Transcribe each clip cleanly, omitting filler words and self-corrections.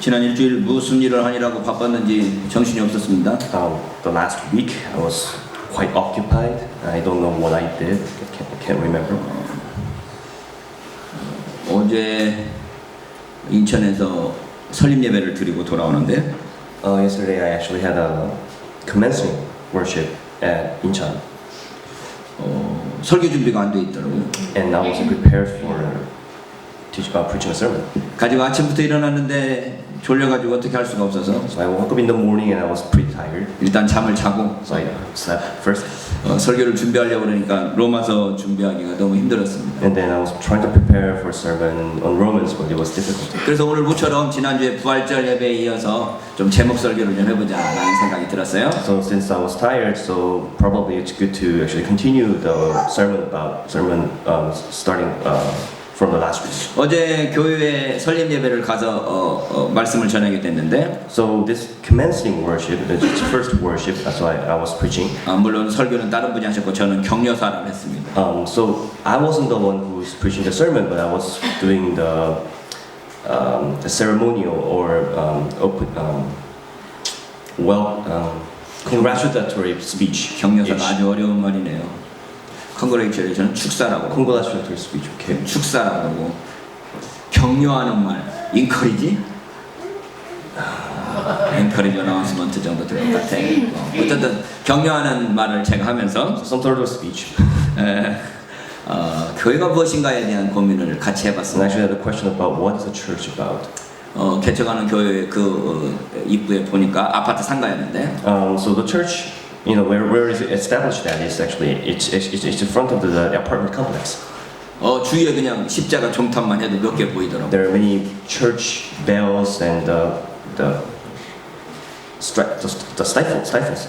지난 일주일 무슨 일을 하느라고 바빴는지 정신이 없었습니다. The last week I was quite occupied. I don't know what I did. I can't remember. 어제 인천에서 설립 예배를 드리고 돌아오는데 Yesterday I actually had a commencing worship at Incheon. 설교 준비가 안 돼 있더라고요. And I wasn't prepared for preaching a sermon. 가지고 아침부터 일어났는데 졸려가지고 어떻게 할 수가 없어서 So I woke up in the morning and I was pretty tired. 일단 잠을 자고 So I slept first. 설교를 준비하려고 그러니까 로마서 준비하기가 너무 힘들었습니다. And then I was trying to prepare for a sermon on Romans, but it was difficult. 그래서 오늘 모처럼 지난주에 부활절 예배에 이어서 좀 제목 설교를 좀 해보자라는 생각이 들었어요. So since I was tired, so probably it's good to actually continue the sermon starting from the last week. 어제 교회에 설립 예배를 가서 말씀을 전하게 됐는데 So this commencing worship, it's first worship, that's why I was preaching. 물론 설교는 다른 분이 하셨고 저는 격려사를 했습니다. So I wasn't the one who was preaching the sermon, but I was doing the ceremonial or congratulatory speech. 격려사가 아주 어려운 말이네요. Congratulation은 축사라고. Congratulatory speech, okay. 축사라고 하고 격려하는 말, encourage? encourage announcement 정도 될 것 같아. 어쨌든 격려하는 말을 제가 하면서 Some sort of speech. 교회가 무엇인가에 대한 고민을 같이 And 해봤습니다. actually I had a question about what is the church about. 개척하는 교회 그 입구에 보니까 아파트 상가였는데 So the church, you know, where is it established at is actually it's in front of the apartment complex. 주위에 그냥 십자가 종탑만 해도 몇 개 보이더라고요. There are many church bells and the stifles.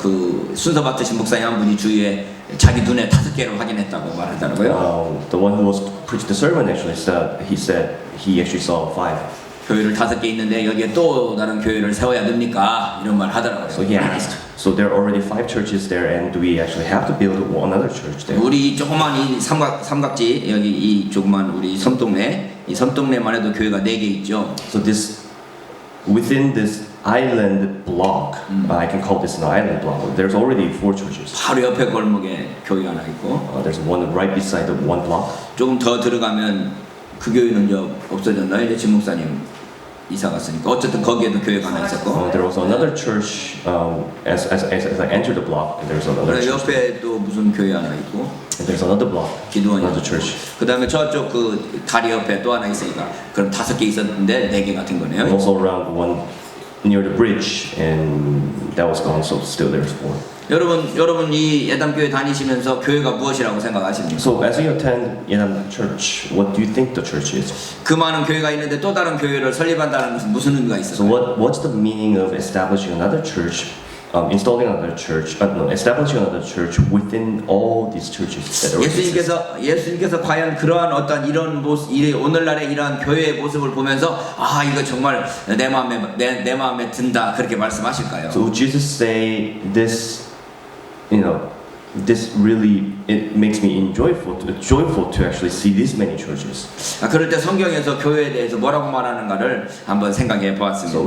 그 순서 받으신 목사님 한 분이 주위에 자기 눈에 5개를 확인했다고 말하더라고요. The one who was preached the sermon actually said he actually saw 5. 교회를 5개 있는데 여기에 또 다른 교회를 세워야 됩니까? 이런 말 하더라고요. So he asked. So there are already 5 churches there, and do we actually have to build another church there? 우리 조그만 이 삼각지 여기 이 조그만 우리 섬동네 이 섬동네만 해도 교회가 4개 있죠. So this within this island block, I can call this an island block. There's already 4 churches. 바로 옆에 골목에 교회 하나 있고 There's one right beside the one block. 조금 더 들어가면 그 교회는 이제 없어졌나요? 이제 진 목사님 이사 갔으니까 어쨌든 거기에도 교회가 하나 있었고 There was another church as I entered the block. There's another church. 옆에 또 무슨 교회 하나 있고 And there's another block. 기도원이 Another church. 그 다음에 저쪽 그 다리 옆에 또 하나 있으니까 그럼 5개 있었는데 4개가 된 And 거네요. also around one near the bridge, and that was gone. So still there's 4. 여러분 이 예담교회 다니시면서 교회가 무엇이라고 생각하십니까? So as you attend Yeonam Church, what do you think the church is? 그 많은 교회가 있는데 또 다른 교회를 설립한다는 것은 무슨 의미가 So 있을까요? what's the meaning of establishing another church, installing another church, establishing another church within all these churches that already exist? 예수님께서 과연 그러한 어떤 이런 모습, 오늘날의 이러한 교회의 모습을 보면서 아 이거 정말 내 마음에 든다 그렇게 말씀하실까요? So would Jesus say this? You know, this really it makes me joyful to actually see these many churches. 그럴 때 성경에서 교회에 대해서 뭐라고 말하는가를 한번 생각해 보았습니다.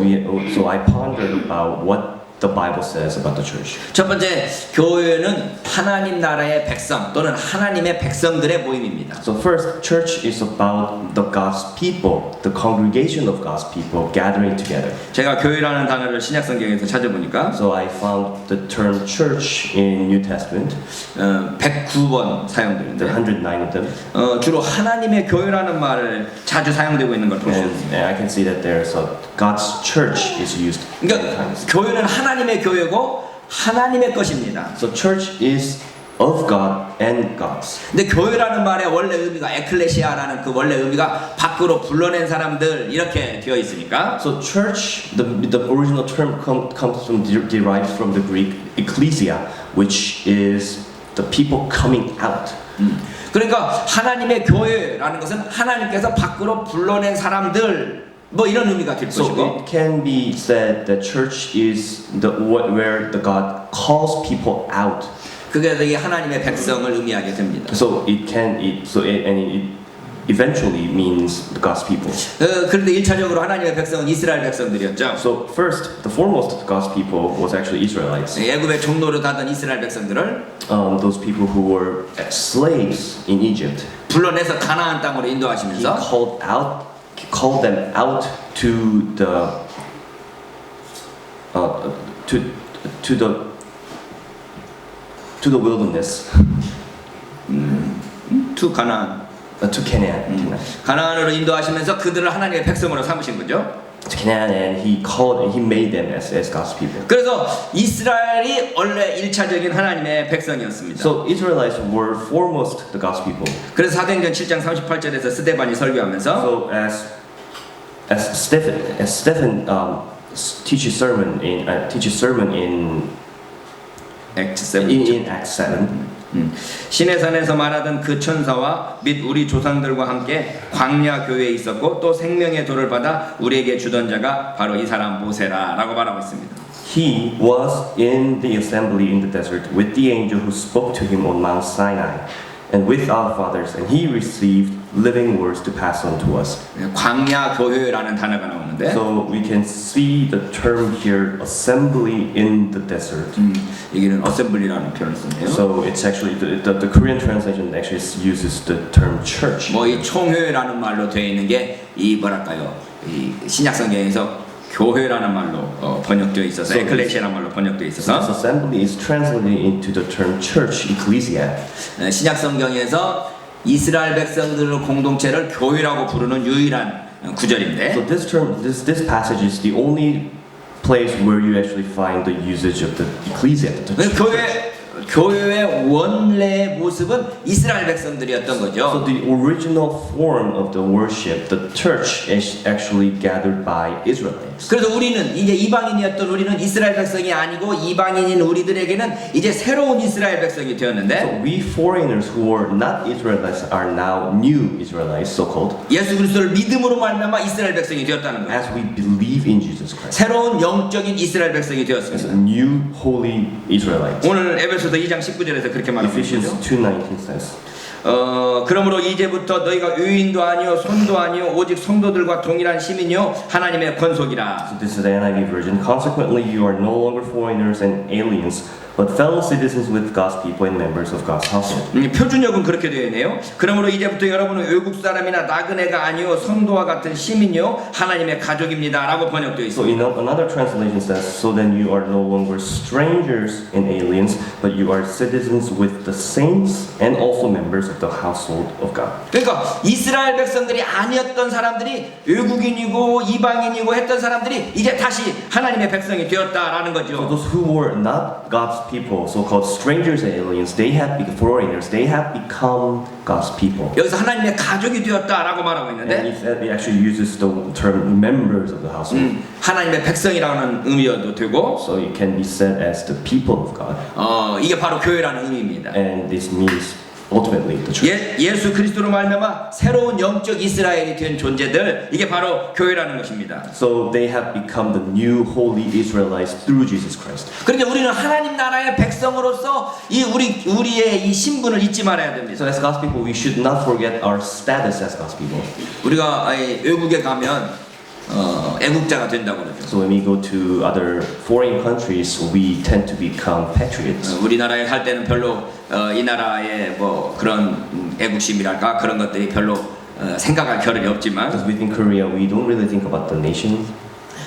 So I pondered about what the Bible says about the church. 첫 번째, 교회는 하나님 나라의 백성 또는 하나님의 백성들의 모임입니다. So first, church is about the God's people, the congregation of God's people gathering together. 제가 교회라는 단어를 신약 성경에서 찾아보니까 So I found the term church in New Testament. 109번 There 사용되는데 are 109 of them. 주로 하나님의 교회라는 말을 자주 사용되고 있는 걸 볼 수 있습니다. And I can see that there's God's church is used. 그러니까 교회는 하나님의 교회고 하나님의 것입니다. So church is of God and God's. 근데 교회라는 말의 원래 의미가 에클레시아라는 그 원래 의미가 밖으로 불러낸 사람들 이렇게 되어 있으니까 So church, the original term comes from derived from the Greek ecclesia, which is the people coming out. 그러니까 하나님의 교회라는 것은 하나님께서 밖으로 불러낸 사람들 뭐 이런 의미가 될 So 것이고 it can be said that church is where the God calls people out. 그게 되게 하나님의 백성을 의미하게 됩니다. So eventually means God's people. 그런데 1차적으로 하나님의 백성은 이스라엘 백성들이었죠. So first, the foremost of God's people was actually Israelites. 애굽의 종로로 가던 이스라엘 백성들을 Those people who were slaves in Egypt. 불러내서 가나안 땅으로 He 인도하시면서 called them out to the to the wilderness, 투 가나안 to Canaan. 가나안으로 인도하시면서 그들을 하나님의 백성으로 삼으신 거죠. To Canaan, and he made them as God's people. 그래서 이스라엘이 원래 1차적인 하나님의 백성이었습니다. So Israelites were foremost the God's people. 그래서 사도행전 7장 38절에서 스데반이 설교하면서 So as Stephen teaches sermon in 액트 7 in Acts 7. 신의 산에서 말하던 그 천사와 및 우리 조상들과 함께 광야 교회에 있었고 또 생명의 돌을 받아 우리에게 주던 자가 바로 이 사람 모세라라고 말하고 있습니다. He was in the assembly in the desert with the angel who spoke to him on Mount Sinai and with our fathers, and he received living words to pass on to us. 광야 교회라는 단어가 나오는데 So we can see the term here, assembly in the desert. 여기는 어셈블리라는 표현을 쓰네요. So it's actually the Korean translation actually uses the term church. 뭐 이 총회라는 말로 되어 있는 게 이 뭐랄까요? 이 신약 성경에서 교회라는 말로 번역되어 있어서 에클레시아라는 말로 번역되어 This 있어서 assembly is translated into the term church, ecclesia. 신약 성경에서 이스라엘 백성들의 공동체를 교회라고 부르는 유일한 구절인데 So this passage is the only place where you actually find the usage of the ecclesia. The church. 교회의 원래 모습은 이스라엘 백성들이었던 So 거죠. the original form of the worship, the church, is actually gathered by Israelites. 그래서 우리는 이제 이방인이었던 우리는 이스라엘 백성이 아니고 이방인인 우리들에게는 이제 새로운 이스라엘 백성이 So 되었는데 we foreigners who are not Israelites are now new Israelites, so-called, 예수 그리스도를 믿음으로 말미암아 이스라엘 백성이 되었다는 거예요. as we believe in Jesus Christ. 새로운 영적인 이스라엘 백성이 As a 되었습니다. new holy Israelites. 오늘 에베소서 2장 19절에서 그렇게 말하고 Ephesians 있죠. 2:19 says. 그러므로 이제부터 너희가 유인도 아니요 손도 아니요 오직 성도들과 동일한 시민이요 하나님의 권속이라. So this is the NIV version. Consequently, you are no longer foreigners and aliens, but fellow citizens with God's people and members of God's household. 표준역은 그렇게 되어 있네요. 그러므로 이제부터 여러분은 외국 사람이나 나그네가 아니요 성도와 같은 시민이요 하나님의 가족입니다라고 번역되어 So 있습니다. another translation says, so then you are no longer strangers and aliens, but you are citizens with the saints and also members of the household of God. 그러니까 이스라엘 백성들이 아니었던 사람들이 외국인이고 이방인이고 했던 사람들이 이제 다시 하나님의 백성이 되었다라는 So 거죠. those who were not God's people, so-called strangers and aliens, they have become foreigners. They have become God's people. 여기서 하나님의 가족이 되었다라고 말하고 And 있는데 it actually uses the term members of the household. 하나님의 백성이라는 의미여도 되고 So it can be said as the people of God. 이게 바로 교회라는 의미입니다. And this means ultimately the church. 예수 그리스도로 말미암아 새로운 영적 이스라엘이 된 존재들 이게 바로 교회라는 것입니다. So they have become the new holy Israelites through Jesus Christ. 그런데 우리는 하나님 나라의 백성으로서 우리의 이 신분을 잊지 말아야 됩니다. So as God's people, we should not forget our status as God's people. 우리가 외국에 가면 애국자가 된다고 그러죠. So when we go to other foreign countries, we tend to become patriots. 우리나라에 살 때는 별로 이 나라의 뭐 그런 애국심이랄까 그런 것들이 별로 생각할 겨를이 없지만 Because within Korea, we don't really think about the nation.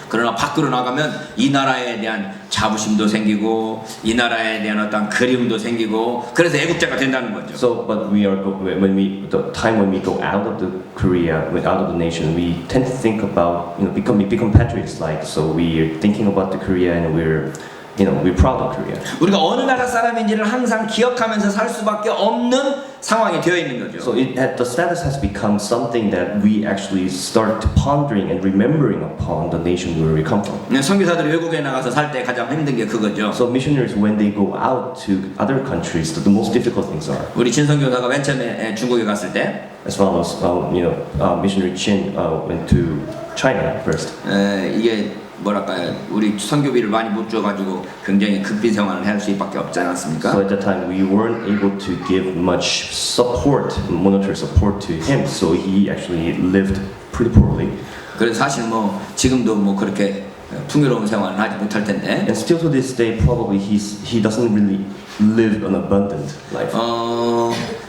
그러나 밖으로 나가면 이 나라에 대한 자부심도 생기고 이 나라에 대한 어떤 그리움도 생기고 그래서 애국자가 된다는 거죠. So, but we are the time when we go out of the Korea, out of the nation, we tend to think about become patriots. Like so, we are thinking about the Korea and we're proud of Korea. 우리가 어느 나라 사람인지를 항상 기억하면서 살 수밖에 없는 상황이 되어 있는 거죠. So the status has become something that we actually start pondering and remembering upon the nation where we come from. 선교사들이 외국에 나가서 살 때 가장 힘든 게 그거죠. So missionaries, when they go out to other countries, the most difficult things are. 우리 진선교사가 맨 처음에 중국에 갔을 때 As well as missionary Chin went to China first. 이게 뭐랄까요, 우리 선교비를 많이 못 줘가지고 굉장히 급비 생활을 할 수밖에 없지 않았습니까? So at that time, we weren't able to give much support, monetary support to him. So he actually lived pretty poorly. 그래서 사실 뭐 지금도 뭐 그렇게 풍요로운 생활을 하지 못할 텐데. And still to this day, probably he doesn't really live an abundant life.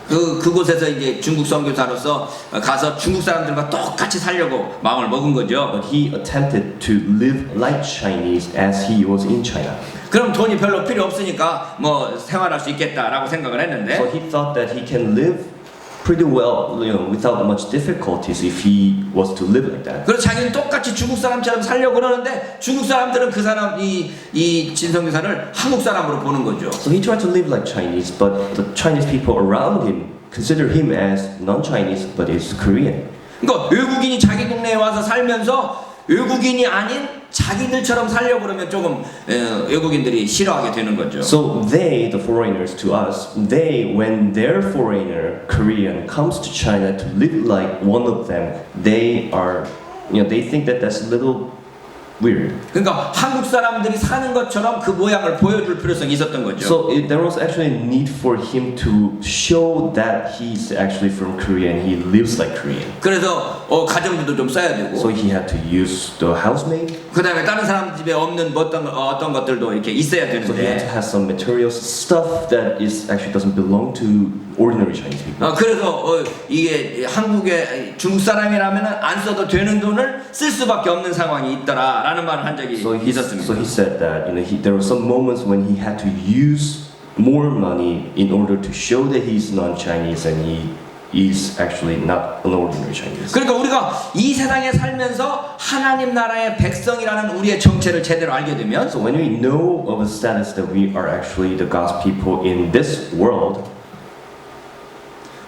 그곳에서 이제 중국 선교사로서 가서 중국 사람들과 똑같이 살려고 마음을 먹은 거죠. But he attempted to live like Chinese as he was in China. 그럼 돈이 별로 필요 없으니까 뭐 생활할 수 있겠다라고 생각을 했는데. So he thought that he can live pretty well, without much difficulties if he was to live like that. 그래서 자기는 똑같이 중국 사람처럼 살려고 그러는데 중국 사람들은 그 사람 이 진성교사를 한국 사람으로 보는 거죠. So he tried to live like Chinese, but the Chinese people around him consider him as non-Chinese, but is Korean. 그러니까 외국인이 자기 동네에 와서 살면서 외국인이 아닌 자기들처럼 살려고 그러면 조금 외국인들이 싫어하게 되는 거죠. So they, the foreigners to us, they, when their foreigner, Korean, comes to China to live like one of them, they are, they think that that's a little weird. 그러니까 한국 사람들이 사는 것처럼 그 모양을 보여줄 필요성이 있었던 거죠. So there was actually a need for him to show that he's actually from Korea and he lives like Korean. 그래서 가정비도 좀 써야 되고. So he had to use the housemaid. 그다음에 다른 사람 집에 없는 어떤 것들도 이렇게 있어야 So he had to 되는데. have some materials, stuff that is actually doesn't belong to ordinary Chinese people. 그래서 이게 한국의 중국 사람이라면은 안 써도 되는 돈을 쓸 수밖에 없는 상황이 있더라라는 말을 한 적이 So 있었습니다. he said that there were some moments when he had to use more money in order to show that he's non-Chinese and he is actually not an ordinary Chinese. 그러니까 우리가 이 세상에 살면서 하나님 나라의 백성이라는 우리의 정체를 제대로 알게 되면 So when we know of the status that we are actually the God's people in this world,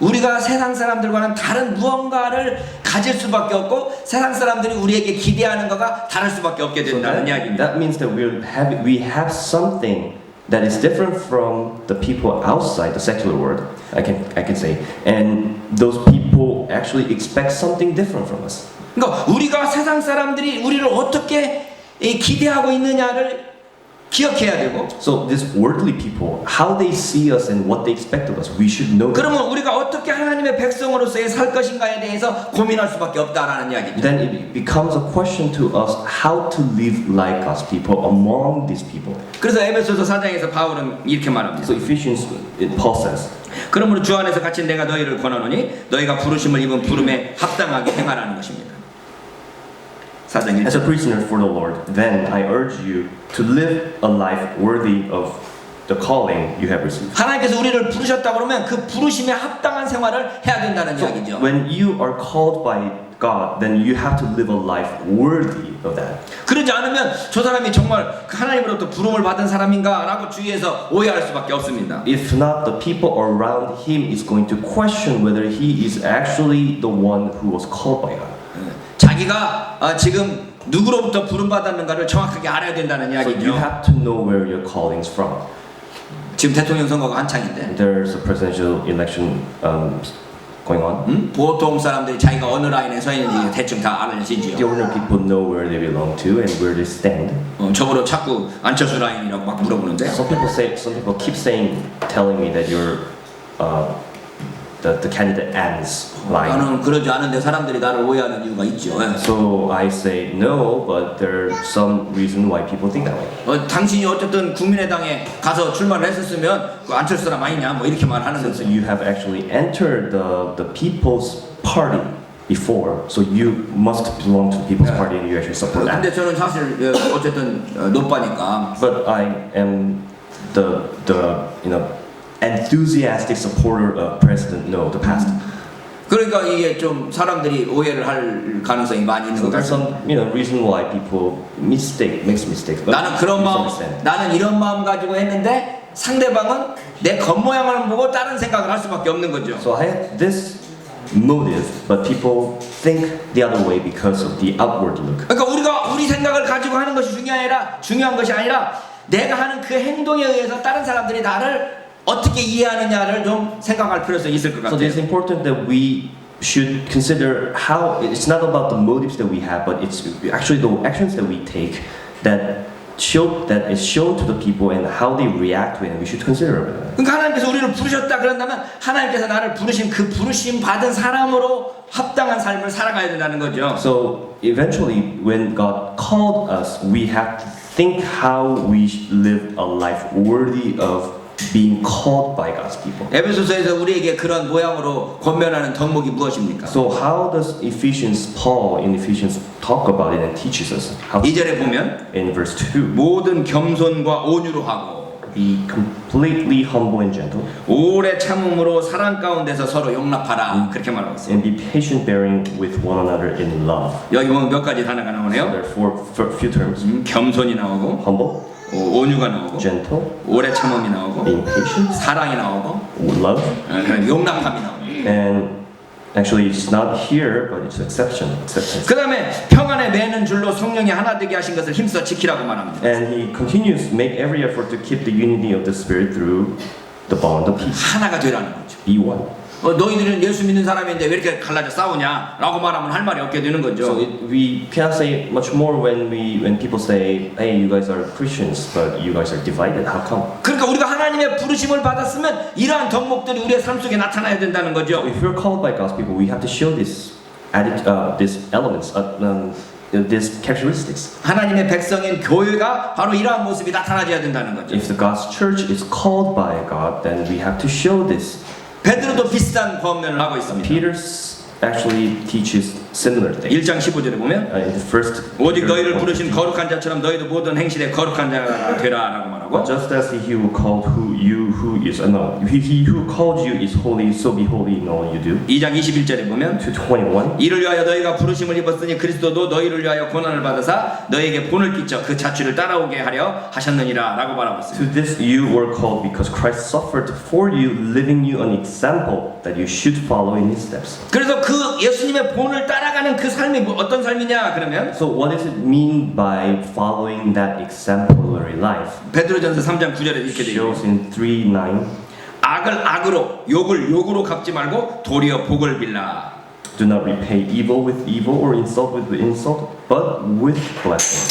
우리가 세상 사람들과는 다른 무언가를 가질 수밖에 없고 세상 사람들이 우리에게 기대하는 거가 다를 수밖에 없게 so 된다는 이야기입니다. that means that we have something that is different from the people outside the secular world. I can say, and those people actually expect something different from us. 그러니까 우리가 세상 사람들이 우리를 어떻게 기대하고 있느냐를 기억해야 되고. So these worldly people, how they see us and what they expect of us, we should know. 그러면 우리가 어떻게 하나님의 백성으로서의 살 것인가에 대해서 고민할 수밖에 없다라는 이야기죠. Then it becomes a question to us how to live like God's people among these people. 그래서 에베소서 4장에서 바울은 이렇게 말합니다. So Ephesians, Paul says, 그러므로 주 안에서 갇힌 내가 너희를 권하노니 너희가 부르심을 입은 부름에 합당하게 행하라는 것입니다. 4장 1절. as a prisoner for the Lord, then I urge you to live a life worthy of the calling you have received. 하나님께서 우리를 부르셨다 그러면 그 부르심에 합당한 생활을 해야 된다는 이야기죠. When you are called by God, then you have to live a life worthy of that. 그러지 않으면 저 사람이 정말 하나님으로부터 부름을 받은 사람인가라고 주위에서 오해할 수밖에 없습니다. If not, the people around him is going to question whether he is actually the one who was called by God. 자기가 지금 누구로부터 부름받았는가를 정확하게 알아야 된다는 So you 이야기죠. have to know where your calling's from. 지금 대통령 선거가 한창인데 There's a presidential election going on. 보통 사람들이 자기가 어느 라인에 서 있는지 대충 다 The 알으시지요. ordinary people know where they belong to and where they stand. 저보러 자꾸 안철수 라인이라고 막 물어보는데 Some people keep telling me that you're the candidate ends line. 나는 그러지 않은데 사람들이 나를 오해하는 이유가 있죠. So I say no, but there's some reason why people think that way. 당신이 어쨌든 국민의당에 가서 출마를 했었으면 그 안철수 사람 아니냐 뭐 이렇게 말하는 So 거죠. you have actually entered the People's Party before, so you must belong to the People's Party and you actually support that. 근데 저는 사실 어쨌든 노빠니까 But I am the enthusiastic supporter of President No, the past. 그러니까 이게 좀 사람들이 오해를 할 가능성이 많이 있는 So 것 there's 같아요. some reason why people makes mistakes. But 나는 그런 마음, misunderstand. 나는 이런 마음 가지고 했는데 상대방은 내 겉모양을 보고 다른 생각을 할 수밖에 없는 거죠. So I had this motive, but people think the other way because of the outward look. 그러니까 우리가 우리 생각을 가지고 하는 것이 중요한 것이 아니라 내가 하는 그 행동에 의해서 다른 사람들이 나를 어떻게 이해하느냐를 좀 생각할 필요성이 있을 것 So 같아요. it's important that we should consider how it's not about the motives that we have, but it's actually the actions that we take that is shown to the people and how they react to it. And we should consider it. 그러니까 하나님께서 우리를 부르셨다 그런다면 하나님께서 나를 부르신 그 부르심 받은 사람으로 합당한 삶을 살아가야 된다는 거죠. So eventually, when God called us, we have to think how we live a life worthy of being called by God's people. 에베소서에서 우리에게 그런 모양으로 권면하는 덕목이 무엇입니까? So how does Paul in Ephesians talk about it and teaches us? How 2절에 보면 in verse 2, 모든 겸손과 온유로 하고 be completely humble and gentle, 오래 참음으로 사랑 가운데서 서로 용납하라 그렇게 말하고 있어요. and be patient bearing with one another in love. 여기 보면 몇 가지 단어가 So 나오네요. there are few terms: 겸손이 나오고 humble, 온유가 나오고 gentle, 오래 참음이 나오고 being patient, 사랑이 나오고 love, 그다음에 용납함이 나오고 and actually it's not here, but it's acceptance. 그다음에 평안에 매는 줄로 성령이 하나 되게 하신 것을 힘써 지키라고 말합니다. And he continues to make every effort to keep the unity of the Spirit through the bond of peace. 하나가 되라는 거죠. Be one. 너희들은 예수 믿는 사람인데 왜 이렇게 갈라져 싸우냐? 라고 말하면 할 말이 없게 되는 So 거죠. we cannot say much more when people say, "Hey, you guys are Christians, but you guys are divided. How come?" 그러니까 우리가 하나님의 부르심을 받았으면 이러한 덕목들이 우리의 삶 속에 나타나야 된다는 거죠. If we're called by God's people, we have to show these elements, these characteristics. 하나님의 백성인 교회가 바로 이러한 모습이 나타나줘야 된다는 거죠. If the God's church is called by God, then we have to show this. 베드로도 비슷한 권면을 하고 있습니다. Peter actually teaches similar things. 1장 15절에 보면 In the first, 오직 너희를 부르신 거룩한 자처럼 너희도 모든 행실에 거룩한 자가 되라라고 말하고 just as he who called he who called you is holy, so be holy in all you do. 2장 21절에 보면 To 21. 이를 위하여 너희가 부르심을 입었으니 그리스도도 너희를 위하여 고난을 받으사 너희에게 본을 끼쳐 그 자취를 따라오게 하려 하셨느니라 라고 말하고 있습니다. To this you were called because Christ suffered for you, leaving you an example that you should follow in his steps. 그래서 그 예수님의 본을 따라가는 그 삶이 어떤 삶이냐 그러면 So what does it mean by following that exemplary life? 베드로전서 3장 9절에 이렇게 되어 Shows in 3:9. 악을 악으로 욕을 욕으로 갚지 말고 도리어 복을 빌라. Do not repay evil with evil or insult with insult, but with blessing.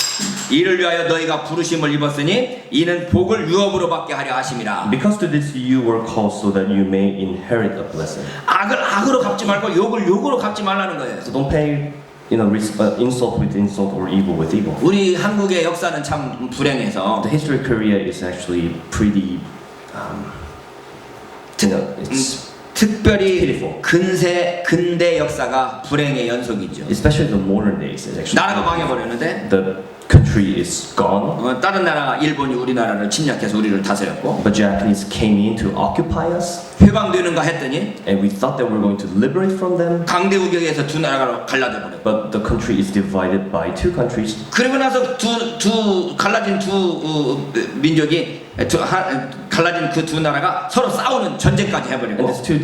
이를 위하여 너희가 부르심을 입었으니 이는 복을 유업으로 받게 하려 하심이라. Because to this you were called so that you may inherit a blessing. 악을 악으로 갚지 말고 욕을 욕으로 갚지 말라는 거예요. So don't pay, insult with insult or evil with evil. 우리 한국의 역사는 참 불행해서 The history of Korea is actually pretty, it's 특별히 pitiful. 근대 역사가 불행의 연속이죠. Especially the modern days. It's actually 나라가 망해버렸는데 the country is gone. 다른 나라 일본이 우리나라를 침략해서 우리를 다스렸고 But Japanese came in to occupy us, 해방되는가 했더니 and we thought that we were going to liberate from them. 강대우격에서 두 나라가 갈라져 버렸고 But the country is divided by two countries. 그리고 나서 갈라진 두 민족이 갈라진 그 두 나라가 서로 싸우는 전쟁까지 And 해버리고 these two